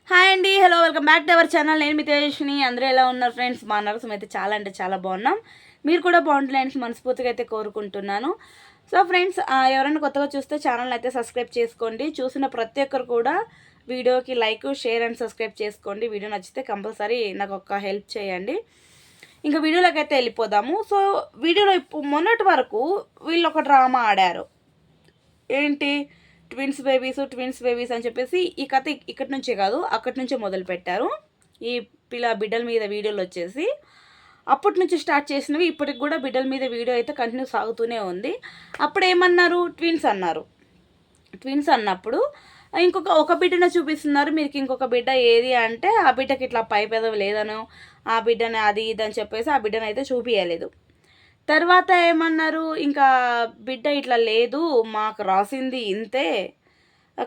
Hi అండి, hello, welcome back to our channel. నేను మీ తేజస్విని. అందరూ ఎలా ఉన్నారు ఫ్రెండ్స్? మా నరసం అయితే చాలా అంటే చాలా బాగున్నాం. మీరు కూడా బాగుంటుందని మనస్ఫూర్తిగా అయితే కోరుకుంటున్నాను. సో ఫ్రెండ్స్, ఎవరైనా కొత్తగా చూస్తే ఛానల్ అయితే సబ్స్క్రైబ్ చేసుకోండి. చూసిన ప్రతి ఒక్కరు కూడా వీడియోకి లైక్, షేర్ అండ్ సబ్స్క్రైబ్ చేసుకోండి. వీడియో నచ్చితే కంపల్సరీ నాకు ఒక హెల్ప్ చేయండి. ఇంకా వీడియోలోకి అయితే వెళ్ళిపోదాము. సో వీడియోలో మొన్నటి వరకు వీళ్ళు ఒక డ్రామా ఆడారు. ఏంటి, ట్విన్స్ బేబీస్ అని చెప్పేసి ఈ కథ ఇక్కడి నుంచే కాదు అక్కడి నుంచే మొదలుపెట్టారు. ఈ బిడ్డల మీద వీడియోలు వచ్చేసి అప్పటి నుంచి స్టార్ట్ చేసినవి ఇప్పటికి కూడా బిడ్డల మీద వీడియో అయితే కంటిన్యూ సాగుతూనే ఉంది. అప్పుడు ఏమన్నారు, ట్విన్స్ అన్నారు. ట్విన్స్ అన్నప్పుడు ఒక బిడ్డను చూపిస్తున్నారు. మీకు ఇంకొక బిడ్డ ఏది అంటే ఆ బిడ్డకి ఇట్లా పై పెదవి లేదనో, ఆ బిడ్డని అది ఇది అని చెప్పేసి ఆ బిడ్డను అయితే చూపించలేదు. తర్వాత ఏమన్నారు, ఇంకా బిడ్డ ఇట్లా లేదు, మాకు రాసింది ఇంతే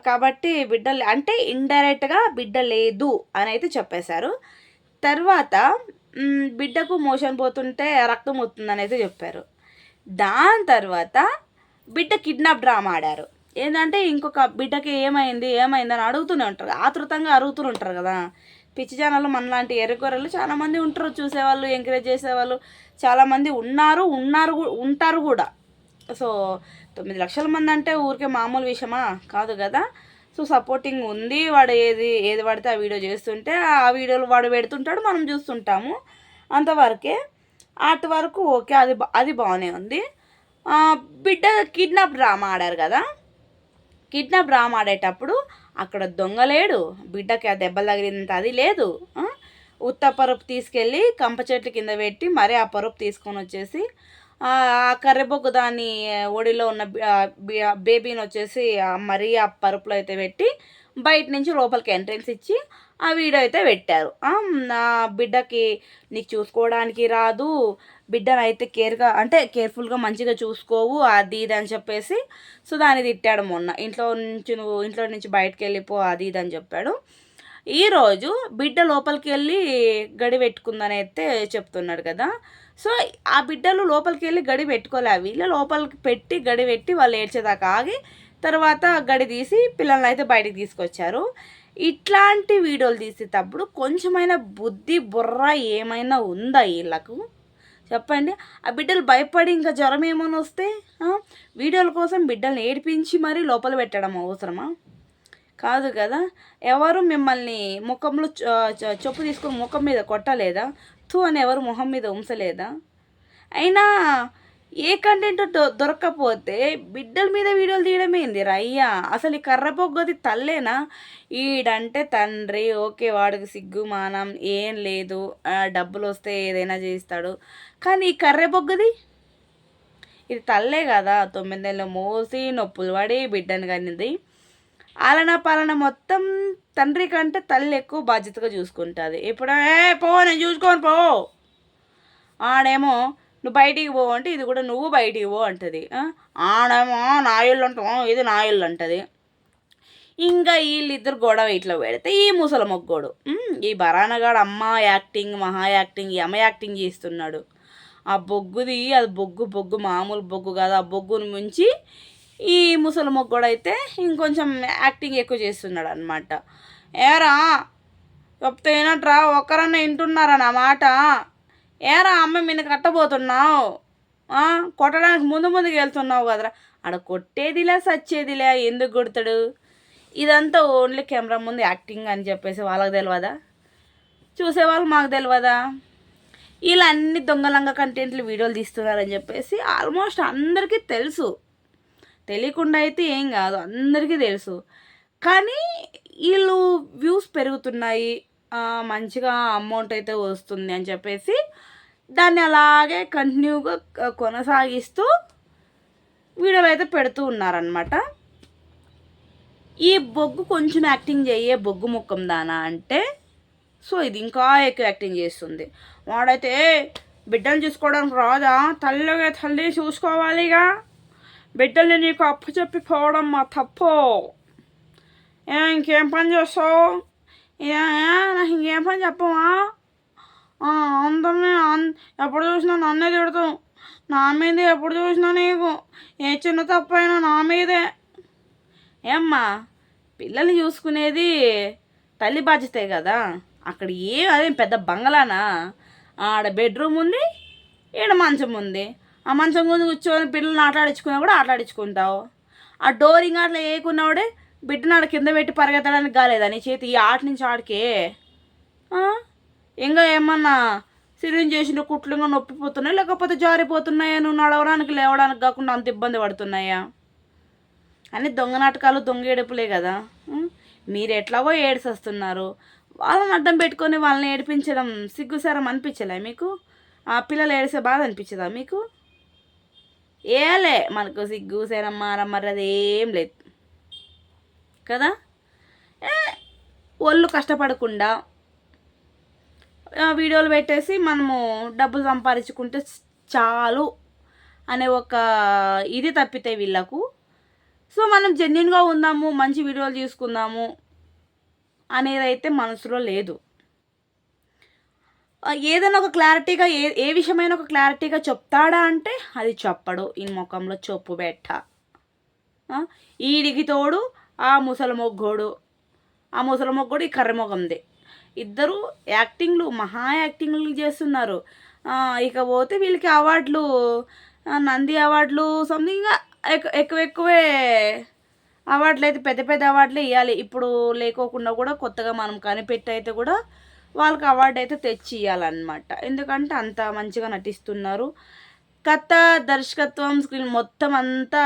కాబట్టి బిడ్డ అంటే ఇండైరెక్ట్గా బిడ్డ లేదు అని అయితే చెప్పేశారు. తర్వాత బిడ్డకు మోషన్ పోతుంటే రక్తం వస్తుందని అయితే చెప్పారు. దాని తర్వాత బిడ్డ కిడ్నాప్ డ్రామా ఆడారు. ఏంటంటే ఇంకొక బిడ్డకి ఏమైందని అడుగుతూనే ఉంటారు, ఆతృతంగా అడుగుతూనే ఉంటారు కదా. పిచ్చి ఛానల్లో మనలాంటి ఎర్రగొర్రెలు చాలామంది ఉంటారు, చూసేవాళ్ళు, ఎంకరేజ్ చేసేవాళ్ళు చాలామంది ఉంటారు కూడా. సో 9 లక్షల మంది అంటే ఊరికే మామూలు విషయమా కాదు కదా. సో సపోర్టింగ్ ఉంది. వాడు ఏది పడితే ఆ వీడియో చేస్తుంటే ఆ వీడియోలు వాడు పెడుతుంటాడు, మనం చూస్తుంటాము, అంతవరకే. అటు వరకు ఓకే, అది బాగానే ఉంది. బిడ్డ కిడ్నాప్ డ్రామా ఆడారు కదా. కిడ్నాప్ డ్రామా ఆడేటప్పుడు అక్కడ దొంగలేడు, బిడ్డకి ఆ దెబ్బలు తగిలినంత అది లేదు. ఉత్త పరుపు తీసుకెళ్ళి కంప చెట్ల కింద పెట్టి మరీ ఆ పరుపు తీసుకొని వచ్చేసి ఆ కర్రెబొగ్గు దాన్ని ఒడిలో ఉన్న బేబీని వచ్చేసి మరీ ఆ పరుపులో అయితే పెట్టి బయట నుంచి లోపలికి ఎంట్రెన్స్ ఇచ్చి ఆ వీడియో అయితే పెట్టారు. నా బిడ్డకి నీకు చూసుకోవడానికి రాదు, బిడ్డను అయితే కేర్ఫుల్గా మంచిగా చూసుకోవు, అది ఇది అని చెప్పేసి సో దాన్ని తిట్టాడు. మొన్న ఇంట్లో నుంచి బయటకు వెళ్ళిపో అది ఇది అని చెప్పాడు. ఈరోజు బిడ్డ లోపలికి వెళ్ళి గడి పెట్టుకుందని అయితే చెప్తున్నాడు కదా. సో ఆ బిడ్డలు లోపలికి వెళ్ళి గడి పెట్టుకోలే, వీళ్ళు లోపలికి పెట్టి గడి పెట్టి వాళ్ళు ఏడ్చేదాకా ఆగి తర్వాత గడి తీసి పిల్లల్ని అయితే బయటికి తీసుకొచ్చారు. ఇట్లాంటి వీడియోలు తీసేటప్పుడు కొంచెమైనా బుద్ధి బుర్ర ఏమైనా ఉందా వీళ్ళకు? చెప్పండి. ఆ బిడ్డలు భయపడి ఇంకా జ్వరం ఏమైనా వస్తే వీడియోల కోసం బిడ్డల్ని ఏడిపించి మరీ లోపల పెట్టడం అవసరమా? కాదు కదా. ఎవరు మిమ్మల్ని ముఖంలో చెప్పు తీసుకొని ముఖం మీద కొట్టలేదా? తూ అని ఎవరు మొహం మీద ఉంచలేదా? అయినా ఏ కంటెంట్ దొరక్కపోతే బిడ్డల మీద వీడియోలు తీయడం ఏంది రయ్యా? అసలు ఈ కర్రపొగ్గది తల్లేనా? ఈడంటే తండ్రి, ఓకే, వాడికి సిగ్గు మానం ఏం లేదు, డబ్బులు వస్తే ఏదైనా చేస్తాడు. కానీ ఈ కర్రపొగ్గది ఇది తల్లే కదా. 9 నెలలు మోసి నొప్పులు పడి బిడ్డను కనింది. ఆలన పాలన మొత్తం తండ్రి కంటే తల్లి ఎక్కువ బాధ్యతగా చూసుకుంటుంది. ఇప్పుడు పో, నేను చూసుకొని పో. ఆడేమో నువ్వు బయటికి పో అంటే ఇది కూడా నువ్వు బయటికి పో అంటుంది. ఆడేమో నా ఇల్లు అంటాం, ఇది నా ఇల్లు అంటుంది. ఇంకా వీళ్ళిద్దరు గొడవ ఇట్లా పెడితే ఈ ముసల మొగ్గోడు, ఈ బరానగాడు మహా యాక్టింగ్ యాక్టింగ్ చేస్తున్నాడు. ఆ బొగ్గుది, అది బొగ్గు మామూలు బొగ్గు కాదు. ఆ బొగ్గును ముంచి ఈ ముసలి మొగ్గోడైతే ఇంకొంచెం యాక్టింగ్ ఎక్కువ చేస్తున్నాడు అనమాట. ఏరా చెప్తే ఏనట్రా, ఒక్కరన్నా వింటున్నారా నా మాట? ఏరా అమ్మ మీద కట్టబోతున్నావు, కొట్టడానికి ముందుకు వెళ్తున్నావు కదరా. ఆడ కొట్టేదిలే సచ్చేదిలే, ఎందుకు కొడతాడు? ఇదంతా ఓన్లీ కెమెరా ముందు యాక్టింగ్ అని చెప్పేసి వాళ్ళకి తెలియదా? చూసేవాళ్ళు మాకు తెలియదా? ఇలా అన్ని దొంగలంగా కంటెంట్లు వీడియోలు తీస్తున్నారని చెప్పేసి ఆల్మోస్ట్ అందరికీ తెలుసు. తెలియకుండా అయితే ఏం కాదు, అందరికీ తెలుసు. కానీ వీళ్ళు వ్యూస్ పెరుగుతున్నాయి, మంచిగా అమౌంట్ అయితే వస్తుంది అని చెప్పేసి దాన్ని అలాగే కంటిన్యూగా కొనసాగిస్తూ వీడియోలు అయితే పెడుతూ ఉన్నారనమాట. ఈ బొగ్గు కొంచెం యాక్టింగ్ చేయే బొగ్గు ముఖం దానా అంటే సో ఇది ఇంకా ఎక్కువ యాక్టింగ్ చేస్తుంది. వాడైతే బిడ్డలు చూసుకోవడానికి రాదా? తల్లి చూసుకోవాలిగా, బిడ్డల్ని నీకు అప్పు చెప్పి పోవడం మా తప్పు. ఇంకేం పని చేస్తావు? నాకు ఇంకేం పని చెప్పవా? అందరినీ ఎప్పుడు చూసినా నన్నే తిడతాం, నా మీదే ఎప్పుడు చూసినా నీకు ఏ చిన్న తప్పైనా నా మీదే. ఏమ్మా, పిల్లల్ని చూసుకునేది తల్లి బాధ్యతే కదా. అక్కడ అదేం పెద్ద బంగళానా? ఆడ బెడ్రూమ్ ఉంది, ఈడ మంచం ఉంది. ఆ మంచం ముందు కూర్చొని పిల్లల్ని ఆటలాడించుకున్నా కూడా ఆటలాడించుకుంటావు. ఆ డోర్ ఇంకా అట్లా వేయకున్నాడే బిడ్డను ఆడ కింద పెట్టి పరిగెత్తడానికి కాలేదా నీ చేతి ఈ ఆట నుంచి ఆడికే? ఇంకా ఏమన్నా సిరింజ్ చేసిన కుట్లు ఇంకా నొప్పిపోతున్నాయి, లేకపోతే జారిపోతున్నాయా, నువ్వు నడవడానికి లేవడానికి కాకుండా అంత ఇబ్బంది పడుతున్నాయా? అని దొంగ నాటకాలు దొంగ ఏడుపులే కదా. మీరు ఎట్లాగో ఏడ్చేస్తున్నారు, వాళ్ళని అడ్డం పెట్టుకొని వాళ్ళని ఏడిపించడం సిగ్గుసారం అనిపించలే మీకు? ఆ పిల్లలు ఏడిసే బాధ అనిపించదా మీకు? ఏలే మనకు సిగ్గు సేరం మారమ్మరి అది ఏం లేదు కదా. ఒళ్ళు కష్టపడకుండా వీడియోలు పెట్టేసి మనము డబ్బులు సంపాదించుకుంటే చాలు అనే ఒక ఇది తప్పితే వీళ్ళకు. సో మనం జెన్యున్గా ఉందాము, మంచి వీడియోలు తీసుకుందాము అనేది అయితే మనసులో లేదు. ఏదైనా ఒక క్లారిటీగా ఏ విషయమైనా ఒక క్లారిటీగా చెప్తాడా అంటే అది చెప్పడు. ఈ ముఖంలో చొప్పు బెట్ట. ఈడికి తోడు ఆ ముసలి మొగ్గోడు ఈ కర్ర మొగంది. ఇద్దరు యాక్టింగ్లు మహా యాక్టింగ్లు చేస్తున్నారు. ఇక పోతే వీళ్ళకి అవార్డులు, నంది అవార్డులు సంథింగ్ ఎక్కువే అవార్డులు అయితే పెద్ద పెద్ద అవార్డులే ఇవ్వాలి. ఇప్పుడు లేకోకుండా కూడా కొత్తగా మనం కనిపెట్టి అయితే కూడా వాళ్ళకి అవార్డు అయితే తెచ్చి ఇవ్వాలన్నమాట. ఎందుకంటే అంత మంచిగా నటిస్తున్నారు. కథ, దర్శకత్వం, స్క్రీన్ మొత్తం అంతా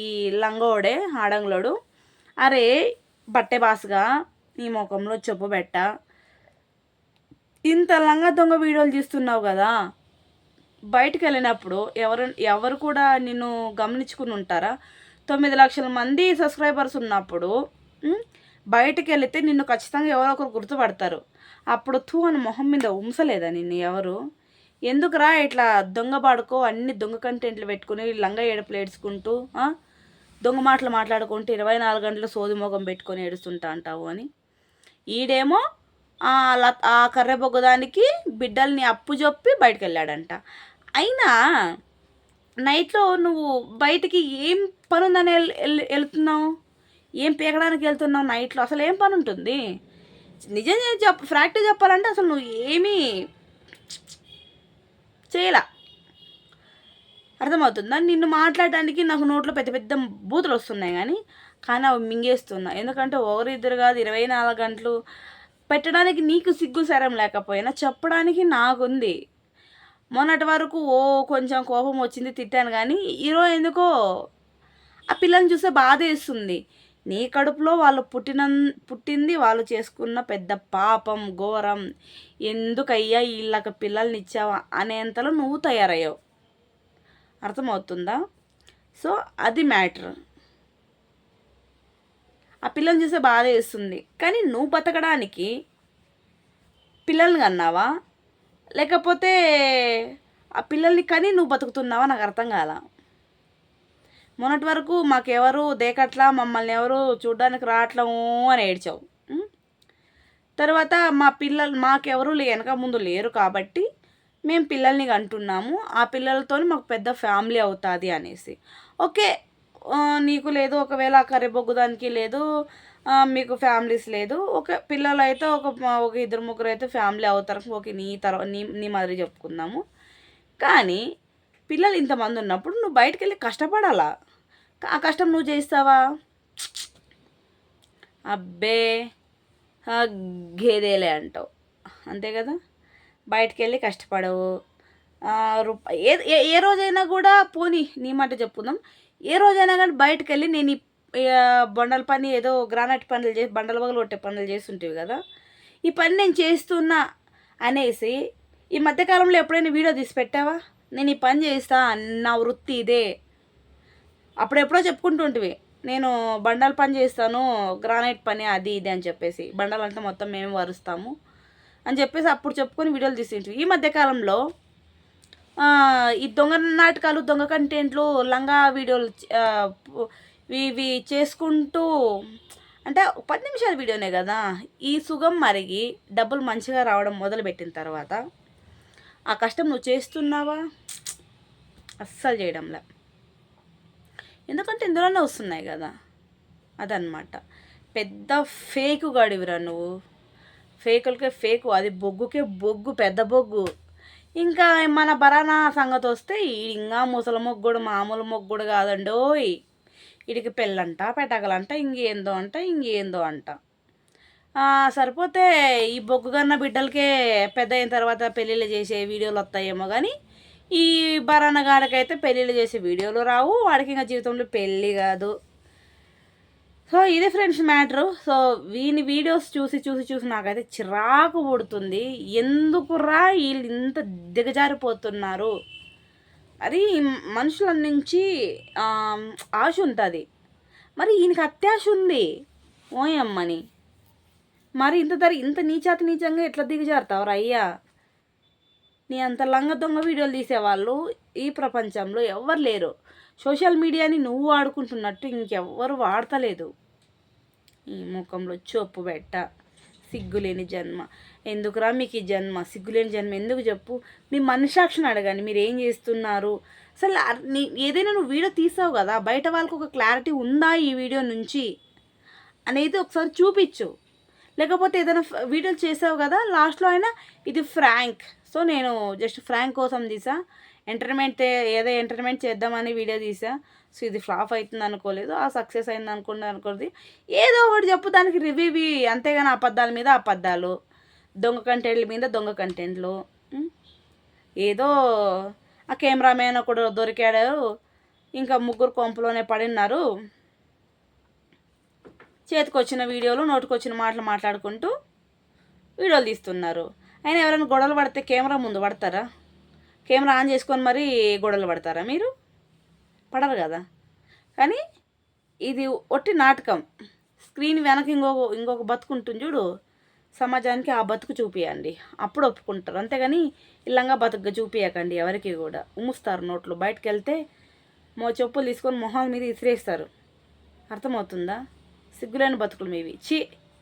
ఈ లంగోడే ఆడంగులోడు. అరే బట్టే బాసుగా నీ ముఖంలో చెప్పు బెట్ట, ఇంత లంగా దొంగ వీడియోలు తీస్తున్నావు కదా, బయటకు వెళ్ళినప్పుడు ఎవరు కూడా నిన్ను గమనించుకుని ఉంటారా? 9 లక్షల మంది సబ్స్క్రైబర్స్ ఉన్నప్పుడు బయటకు వెళితే నిన్ను ఖచ్చితంగా ఎవరో ఒకరు గుర్తుపడతారు. అప్పుడు అని మొహం మీద ఉంసలేదా నిన్ను ఎవరు? ఎందుకురా ఇట్లా దొంగ పాడుకో అన్ని దొంగ కంటెంట్లు పెట్టుకుని లంగా ఏడుపులు ఏడ్చుకుంటూ దొంగ మాటలు మాట్లాడుకుంటూ 24 గంటలు సోది మొగం పెట్టుకొని ఏడుస్తుంటా అంటావు అని. ఈడేమో ఆ కర్రెబొగ్గదానికి బిడ్డల్ని అప్పు చెప్పి బయటకు వెళ్ళాడంట. అయినా నైట్లో నువ్వు బయటికి ఏం పని ఉందని వెళ్తున్నావు? ఏం పీకడానికి వెళ్తున్నావు నైట్లో? అసలు ఏం పని ఉంటుంది? నిజంగా ఫ్రాక్ట్ చెప్పాలంటే అసలు నువ్వు ఏమీ చేయలా. అర్థమవుతుందా? నిన్ను మాట్లాడడానికి నాకు నోట్లో పెద్ద పెద్ద బూతులు వస్తున్నాయి కానీ అవి మింగేస్తున్నా. ఎందుకంటే ఒకరిద్దరు కాదు 24 గంటలు పెట్టడానికి నీకు సిగ్గు సరం లేకపోయినా చెప్పడానికి నాకుంది. మొన్నటి వరకు కొంచెం కోపం వచ్చింది, తిట్టాను. కానీ ఈరోజు ఎందుకో ఆ పిల్లని చూస్తే బాధ వేస్తుంది. నీ కడుపులో వాళ్ళు పుట్టింది వాళ్ళు చేసుకున్న పెద్ద పాపం ఘోరం. ఎందుకయ్యా వీళ్ళకి పిల్లల్ని ఇచ్చావా అనేంతలో నువ్వు తయారయ్యావు. అర్థమవుతుందా? సో అది మ్యాటర్. ఆ పిల్లని చూస్తే బాధ వేస్తుంది. కానీ నువ్వు బతకడానికి పిల్లల్ని కన్నావా, లేకపోతే ఆ పిల్లల్ని కానీ నువ్వు బతుకుతున్నావా? నాకు అర్థం కాల. మొన్నటి వరకు మాకెవరు దేకట్లా, మమ్మల్ని ఎవరు చూడ్డానికి రావట్లేము అని ఏడ్చావు. తర్వాత మాకెవరు వెనక ముందు లేరు కాబట్టి మేము పిల్లల్ని కంటున్నాము, ఆ పిల్లలతో మాకు పెద్ద ఫ్యామిలీ అవుతుంది అనేసి. ఓకే, నీకు లేదు, ఒకవేళ ఆ కర్రెబొగ్గుదానికి లేదు, మీకు ఫ్యామిలీస్ లేదు, ఒక పిల్లలు అయితే ఒక 2-3 అయితే ఫ్యామిలీ అవుతారు. ఓకే, నీ మాదిరి చెప్పుకుందాము. కానీ పిల్లలు ఇంతమంది ఉన్నప్పుడు నువ్వు బయటకు వెళ్ళి కష్టపడాలా? ఆ కష్టం నువ్వు చేస్తావా? అబ్బే గేదేలే అంటావు, అంతే కదా. బయటకు వెళ్ళి కష్టపడవు. ఏ రోజైనా కూడా పోనీ నీ మాట చెప్పుకుందాం, ఏ రోజైనా కానీ బయటకు వెళ్ళి నేను బండల పని ఏదో గ్రానైట్ పనులు చేసి బండల వగలు కొట్టే పనులు చేస్తుంటేవి కదా, ఈ పని నేను చేస్తున్నా అనేసి ఈ మధ్యకాలంలో ఎప్పుడైనా వీడియో తీసి పెట్టావా? నేను ఈ పని చేస్తా, నా వృత్తి ఇదే. అప్పుడెప్పుడో చెప్పుకుంటుంటివి, నేను బండల పని చేస్తాను, గ్రానైట్ పని అది ఇది అని చెప్పేసి, బండలు అంతా మొత్తం మేమే వరుస్తాము అని చెప్పేసి అప్పుడు చెప్పుకొని వీడియోలు తీసింటివి. ఈ మధ్యకాలంలో ఈ దొంగ నాటకాలు, దొంగ కంటెంట్లు, లంగా వీడియోలు ఇవి చేసుకుంటూ, అంటే 10 నిమిషాల వీడియోనే కదా, ఈ సుగం మరిగి డబ్బులు మంచిగా రావడం మొదలుపెట్టిన తర్వాత ఆ కష్టం నువ్వు చేస్తున్నావా? అస్సలు చేయడంలే. ఎందుకంటే ఇందులోనే వస్తున్నాయి కదా, అదనమాట. పెద్ద ఫేక్ గాడివిరా నువ్వు. ఫేకులకే ఫేకు, అది బొగ్గుకే బొగ్గు, పెద్ద బొగ్గు. ఇంకా మన బరానా సంగతి వస్తే ఇంకా ముసలి మొగ్గుడు మామూలు మొగ్గుడు కాదండోయ్. వీడికి పెళ్ళంట, పెటకలంట, ఇంకేందో అంట. సరిపోతే ఈ బొగ్గు కన్నా బిడ్డలకే పెద్ద అయిన తర్వాత పెళ్ళిళ్ళు చేసే వీడియోలు వస్తాయేమో కానీ ఈ బరానగాడికైతే పెళ్ళిళ్ళు చేసే వీడియోలు రావు, వాడికి ఇంకా జీవితంలో పెళ్ళి కాదు. సో ఇదే ఫ్రెండ్స్ మ్యాటరు. సో వీని వీడియోస్ చూసి నాకైతే చిరాకు పుడుతుంది. ఎందుకురా వీళ్ళు ఇంత దిగజారిపోతున్నారు? అది మనుషుల నుంచి ఆశ ఉంటుంది, మరి ఈయనకి అత్యాశ ఉంది ఓయమ్మని. మరి ఇంత నీచంగా ఎట్లా దిగజారుతావు అయ్యా? నీ అంత లంగ దొంగ వీడియోలు తీసేవాళ్ళు ఈ ప్రపంచంలో ఎవ్వరు లేరు. సోషల్ మీడియాని నువ్వు వాడుకుంటున్నట్టు ఇంకెవ్వరు వాడతలేదు. ఈ ముఖంలో చొప్పు పెట్ట, సిగ్గులేని జన్మ. ఎందుకురా మీకు ఈ జన్మ? సిగ్గులేని జన్మ ఎందుకు చెప్పు? మీ మనసాక్షిని అడగండి, మీరు ఏం చేస్తున్నారు అసలు. ఏదైనా నువ్వు వీడియో తీసావు కదా, బయట వాళ్ళకు ఒక క్లారిటీ ఉందా ఈ వీడియో నుంచి అనేది ఒకసారి చూపించు. లేకపోతే ఏదైనా వీడియోలు చేసావు కదా, లాస్ట్లో అయినా ఇది ఫ్రాంక్, సో నేను జస్ట్ ఫ్రాంక్ కోసం తీసా, ఎంటర్టైన్మెంట్ చేద్దామని వీడియో తీసా, సో ఇది ఫ్లాప్ అవుతుంది అనుకోలేదు, ఆ సక్సెస్ అయింది అనుకోలేదు. ఏదో ఒకటి చెప్పు, దానికి రివ్యూ. అంతేగాని అబద్ధాల మీద అబద్ధాలు, దొంగ కంటెంట్ల మీద దొంగ కంటెంట్లు. ఏదో ఆ కెమెరామెన్ ఒకడు దొరికాడు, ఇంకా ముగ్గురు కొంపలోనే పడిన్నారు. చేతికి వచ్చిన వీడియోలు, నోటికి వచ్చిన మాటలు మాట్లాడుకుంటూ వీడియోలు తీస్తున్నారు. అయినా ఎవరైనా గొడవలు పడితే కెమెరా ముందు పడతారా? కెమెరా ఆన్ చేసుకొని మరీ గొడవలు పడతారా? మీరు పడరు కదా. కానీ ఇది ఒట్టి నాటకం. స్క్రీన్ వెనక ఇంకొక బతుకుంటుంది చూడు, సమాజానికి ఆ బతుకు చూపియండి, అప్పుడు ఒప్పుకుంటారు. అంతేగాని ఇల్లంగా బతుకుగా చూపించకండి ఎవరికి కూడా. ఉమ్ముస్తారు నోట్లు. బయటకు వెళ్తే చెప్పులు తీసుకొని మొహాల మీద ఇసిరేస్తారు. అర్థమవుతుందా? సిగ్గులేని బతుకులు మీవి. ఛీ.